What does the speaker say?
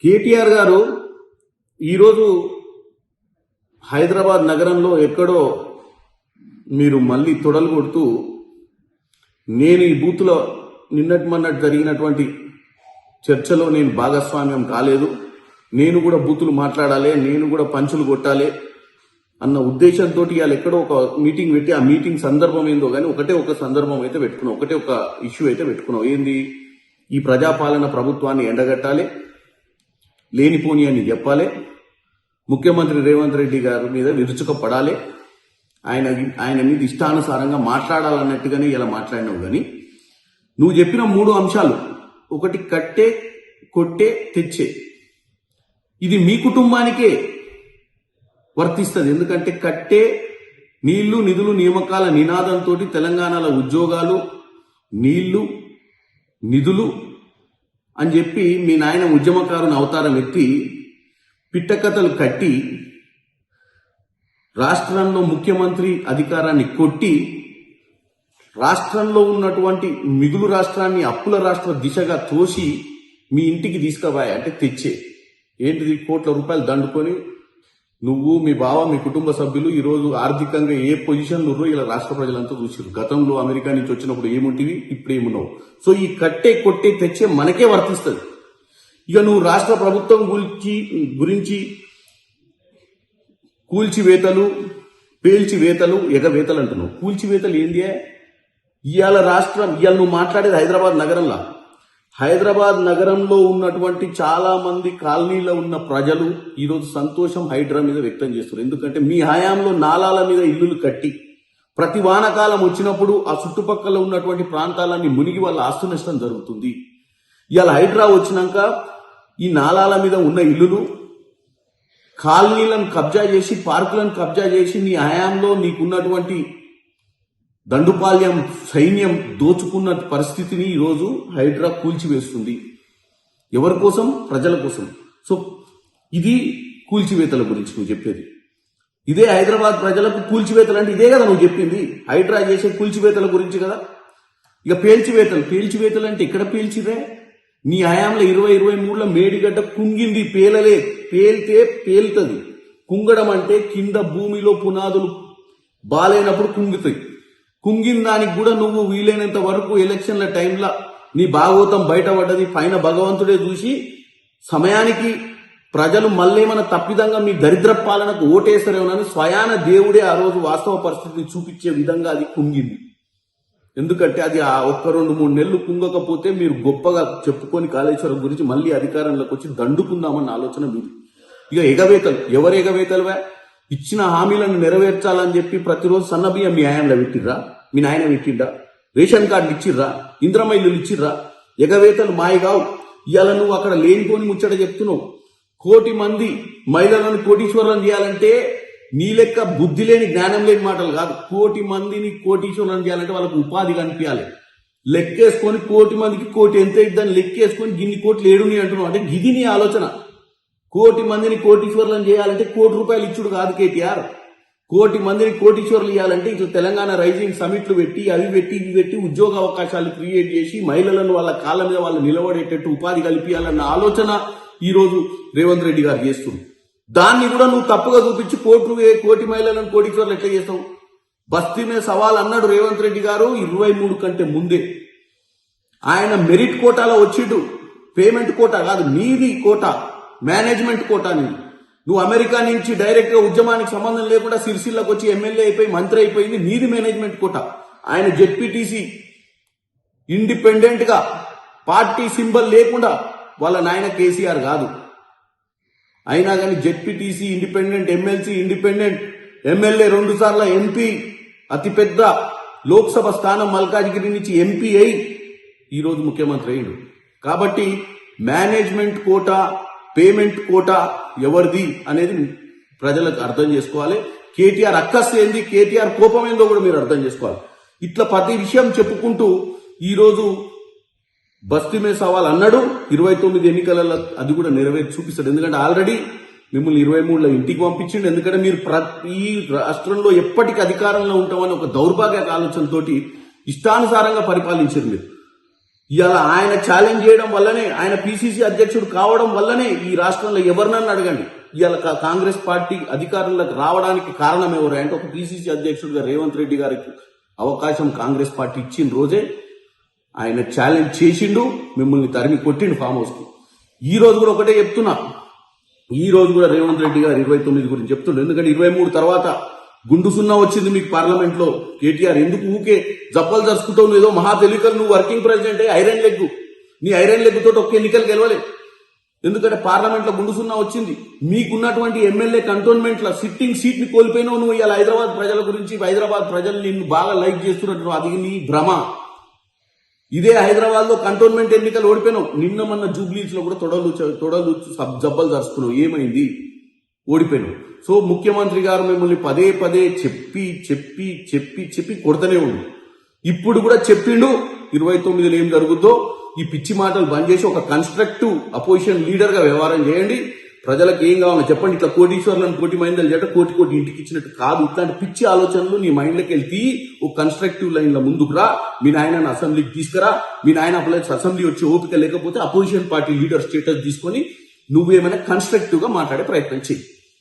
కేటీఆర్ గారు ఈరోజు హైదరాబాద్ నగరంలో ఎక్కడో మీరు మళ్ళీ తొడలు కొడుతూ నేను ఈ బూత్లో నిన్నటి మొన్నటి జరిగినటువంటి చర్చలో నేను భాగస్వామ్యం కాలేదు, నేను కూడా బూతులు మాట్లాడాలి, నేను కూడా పంచులు కొట్టాలి అన్న ఉద్దేశంతో ఇవాళ ఎక్కడో ఒక మీటింగ్ పెట్టి ఆ మీటింగ్ సందర్భం ఏందో కానీ ఒక సందర్భం అయితే పెట్టుకున్నాం, ఒక ఇష్యూ అయితే పెట్టుకున్నాం. ఏంది? ఈ ప్రజాపాలన ప్రభుత్వాన్ని ఎండగట్టాలి, లేనిపోని అని చెప్పాలి, ముఖ్యమంత్రి రేవంత్ రెడ్డి గారి మీద విరుచుకపడాలి, ఆయన మీద ఇష్టానుసారంగా మాట్లాడాలన్నట్టుగానే ఇలా మాట్లాడినావు. కానీ నువ్వు చెప్పిన 3 అంశాలు, ఒకటి కట్టే, కొట్టే, తెచ్చే, ఇది మీ కుటుంబానికే వర్తిస్తుంది. ఎందుకంటే కట్టే, నీళ్లు నిధులు నియామకాల నినాదంతో తెలంగాణలో ఉద్యోగాలు, నీళ్లు నిధులు అని చెప్పి మీ నాయన ఉద్యమకారుని అవతారం ఎత్తి పిట్టకథలు కట్టి రాష్ట్రంలో ముఖ్యమంత్రి అధికారాన్ని కొట్టి రాష్ట్రంలో ఉన్నటువంటి మిగులు రాష్ట్రాన్ని అప్పుల రాష్ట్ర దిశగా తోసి మీ ఇంటికి తీసుకుపోయా. అంటే తెచ్చే ఏంటిది? కోట్ల రూపాయలు దండుకొని నువ్వు, మీ బావ, మీ కుటుంబ సభ్యులు ఈరోజు ఆర్థికంగా ఏ పొజిషన్లో ఉన్నారో ఇలా రాష్ట్ర ప్రజలంతా చూసారు. గతంలో అమెరికా నుంచి వచ్చినప్పుడు ఏముంటివి, ఇప్పుడు ఏమున్నావు. సో ఈ కట్టే, కొట్టే, తెచ్చే మనకే వర్తిస్తుంది. ఇక నువ్వు రాష్ట్ర ప్రభుత్వం గురించి కూల్చివేతలు, పేల్చివేతలు, ఎగవేతలు అంటున్నావు. కూల్చివేతలు ఏంది? ఇవాళ నువ్వు మాట్లాడేది హైదరాబాద్ నగరంలో ఉన్నటువంటి చాలా మంది కాలనీలో ఉన్న ప్రజలు ఈరోజు సంతోషం హైడ్రా మీద వ్యక్తం చేస్తున్నారు. ఎందుకంటే మీ హయాంలో నాలాల మీద ఇల్లులు కట్టి ప్రతి వానకాలం వచ్చినప్పుడు ఆ చుట్టుపక్కల ఉన్నటువంటి ప్రాంతాలన్నీ మునిగి వాళ్ళ ఆస్తి నష్టం జరుగుతుంది. ఇవాళ హైడ్రా వచ్చినాక ఈ నాలాల మీద ఉన్న ఇల్లులు, కాలనీలను కబ్జా చేసి, పార్కులను కబ్జా చేసి నీ హయాంలో నీకున్నటువంటి దండుపాల్యం సైన్యం దోచుకున్న పరిస్థితిని ఈరోజు హైడ్రా కూల్చివేస్తుంది. ఎవరి కోసం? ప్రజల కోసం. సో ఇది కూల్చివేతల గురించి నువ్వు చెప్పేది. ఇదే హైదరాబాద్ ప్రజలకు కూల్చివేతలు అంటే ఇదే కదా నువ్వు చెప్పింది. హైడ్రా చేసే కూల్చివేతల గురించి కదా. ఇక పేల్చివేతలు అంటే ఇక్కడ పేల్చిరే. నీ హయాంలో 2023లో మేడిగడ్డ కుంగింది, పేలితే పేలుతుంది. కుంగడం అంటే కింద భూమిలో పునాదులు బాలైనప్పుడు కుంగుతాయి. కుంగిన దానికి కూడా నువ్వు వీలైనంత వరకు ఎలక్షన్ల టైంలో నీ భాగవతం బయటపడ్డది. పైన భగవంతుడే చూసి సమయానికి ప్రజలు మళ్ళేమన్నా తప్పిదంగా మీ దరిద్ర పాలనకు ఓటేస్తారేమోనని స్వయాన దేవుడే ఆ రోజు వాస్తవ పరిస్థితిని చూపించే విధంగా అది కుంగింది. ఎందుకంటే అది ఆ 1-2-3 నెలలు కుంగకపోతే మీరు గొప్పగా చెప్పుకొని కాళేశ్వరం గురించి మళ్ళీ అధికారంలోకి వచ్చి దండుకుందామన్న ఆలోచన మీది. ఇక ఎగవేతలు, ఎవరు ఎగవేతలువా? ఇచ్చిన హామీలను నెరవేర్చాలని చెప్పి ప్రతిరోజు సన్నబియ్యం మీ హయాంలో పెట్టిర్రా? మీ నాయన పెట్టిండ్రా? రేషన్ కార్డులు ఇచ్చిర్రా? ఇంద్రమ్మ ఇల్లులు ఇచ్చిర్రా? ఎగవేతలు మాయగావు. ఇవాళ నువ్వు అక్కడ లేనిపోని ముచ్చట చెప్తున్నావు. 1 కోటి మంది మహిళలను కోటీశ్వరులను చేయాలంటే నీ లెక్క బుద్ధి లేని, జ్ఞానం లేని మాటలు కాదు. 1 కోటి మందిని కోటీశ్వరులను చేయాలంటే వాళ్ళకు ఉపాధి కనిపించాలి. లెక్కేసుకొని 1 కోటి మందికి 1 కోటి ఎంత ఇద్దని లెక్కేసుకొని గిన్ని కోట్లు ఏడుని అంటున్నావు. అంటే గిది నీ ఆలోచన. 1 కోటి మందిని కోటీశ్వరులను చేయాలంటే 1 కోటి రూపాయలు ఇచ్చుడు కాదు కేటీఆర్. 1 కోటి మందిని కోటీశ్వరులు ఇవ్వాలంటే ఇట్లా తెలంగాణ రైజింగ్ సమిట్లు పెట్టి అవి పెట్టి ఉద్యోగ అవకాశాలు క్రియేట్ చేసి మహిళలను వాళ్ళ కాళ్ళ మీద వాళ్ళు నిలబడేటట్టు ఉపాధి కల్పించాలన్న ఆలోచన ఈ రోజు రేవంత్ రెడ్డి గారు చేస్తుంది. దాన్ని కూడా నువ్వు తప్పుగా చూపించి 1 కోటి మహిళలను కోటీశ్వరులు ఎట్లా చేస్తావు? బస్తీ మీద సవాల్ అన్నాడు రేవంత్ రెడ్డి గారు 23 కంటే ముందే. ఆయన మెరిట్ కోటాలో వచ్చిండు. పేమెంట్ కోటా కాదు, నీది కోటా, మేనేజ్మెంట్ కోటాని. నువ్వు అమెరికా నుంచి డైరెక్ట్ గా ఉద్యమానికి సంబంధం లేకుండా సిరిసిల్లకు వచ్చి ఎమ్మెల్యే అయిపోయి మంత్రి అయిపోయింది, నీది మేనేజ్మెంట్ కోటా. ఆయన జెడ్పీటీసీ ఇండిపెండెంట్ గా పార్టీ సింబల్ లేకుండా వాళ్ళ నాయన కేసీఆర్ కాదు. అయినా కానీ ZPTC independent, MLC independent, MLA 2 సార్లు ఎంపీ, అతిపెద్ద లోక్సభ స్థానం మల్కాజ్గిరి నుంచి ఎంపీ అయి ఈరోజు ముఖ్యమంత్రి అయ్యిండు. కాబట్టి మేనేజ్మెంట్ కోటా, పేమెంట్ కోటా ఎవరిది అనేది ప్రజలకు అర్థం చేసుకోవాలి. కేటీఆర్ అక్కస్ ఏంది, కేటీఆర్ కోపం ఏందో కూడా మీరు అర్థం చేసుకోవాలి. ఇట్లా ప్రతి విషయం చెప్పుకుంటూ ఈరోజు బస్తీ మీద సవాల్ అన్నాడు. 29 ఎన్నికలలో అది కూడా నెరవేర్చి చూపిస్తాడు. ఎందుకంటే ఆల్రెడీ మిమ్మల్ని 23లో ఇంటికి పంపించిండు. ఎందుకంటే మీరు ఈ రాష్ట్రంలో ఎప్పటికీ అధికారంలో ఉంటామని ఒక దౌర్భాగ్య ఆలోచనతోటి ఇష్టానుసారంగా పరిపాలించారు మీరు. ఇవాళ ఆయన ఛాలెంజ్ చేయడం వల్లనే, ఆయన పిసిసి అధ్యక్షుడు కావడం వల్లనే ఈ రాష్ట్రంలో ఎవరినన్నా అడగండి, ఇవాళ కాంగ్రెస్ పార్టీ అధికారంలోకి రావడానికి కారణం ఎవరు అంటే ఒక పిసిసి అధ్యక్షుడిగా రేవంత్ రెడ్డి గారికి అవకాశం కాంగ్రెస్ పార్టీ ఇచ్చిన రోజే ఆయన ఛాలెంజ్ చేసిండు, మిమ్మల్ని తరిమి కొట్టిండు ఫామ్ హౌస్ కి. ఈ రోజు కూడా ఒకటే చెప్తున్నా, ఈ రోజు కూడా రేవంత్ రెడ్డి గారు 29 గురించి చెప్తుండ్రు. ఎందుకంటే 23 తర్వాత గుండు సున్నా వచ్చింది మీకు పార్లమెంట్ లో. కేటీఆర్ ఎందుకు ఊకే జబ్బలు జరుచుకుంటావు, ఏదో మహా తెలియకలు, నువ్వు వర్కింగ్ ప్రెసిడెంట్ ఐరన్ లెగ్, నీ ఐరన్ లెగ్ తోటి ఒక్క ఎన్నికలు గెలవలే. ఎందుకంటే పార్లమెంట్ లో గుండు సున్నా వచ్చింది. మీకున్నటువంటి ఎమ్మెల్యే కంటోన్మెంట్ లో సిట్టింగ్ సీట్ ని కోల్పోయినావు నువ్వు. ఇలా హైదరాబాద్ ప్రజల గురించి, హైదరాబాద్ ప్రజలు నిన్ను బాగా లైక్ చేస్తున్నట్టు, అది నీ భ్రమ. ఇదే హైదరాబాద్ లో కంటోన్మెంట్ ఎన్నికలు ఓడిపోయినావు. నిన్న మొన్న జూబ్లీస్ లో కూడా తొడలు జబ్బలు జరుచుకున్నావు. ఏమైంది? ఓడిపోయినావు. సో ముఖ్యమంత్రి గారు మిమ్మల్ని పదే పదే చెప్పి చెప్పి చెప్పి చెప్పి కొడతనే ఉంది. ఇప్పుడు కూడా చెప్పిండు 29లో ఏం జరుగుద్దో. ఈ పిచ్చి మాటలు బంద్ చేసి ఒక కన్స్ట్రక్టివ్ అపోజిషన్ లీడర్ గా వ్యవహారం చేయండి. ప్రజలకు ఏం కావాలో చెప్పండి. ఇట్లా కోటీశ్వర్లను కోటి మైందలు చేయట, కోటి కోటి ఇంటికి ఇచ్చినట్టు కాదు. ఇట్లాంటి పిచ్చి ఆలోచనలు నీ మైండ్లోకి వెళ్తే ఒక కన్స్ట్రక్టివ్ లైన్ లో ముందుకు రా. మీ నాయనని అసెంబ్లీకి తీసుకురా. మీ నాయన అసెంబ్లీ వచ్చే ఓపిక లేకపోతే అపోజిషన్ పార్టీ లీడర్ స్టేటస్ తీసుకొని నువ్వేమైనా కన్స్ట్రక్టివ్ గా మాట్లాడే ప్రయత్నం చెయ్యి.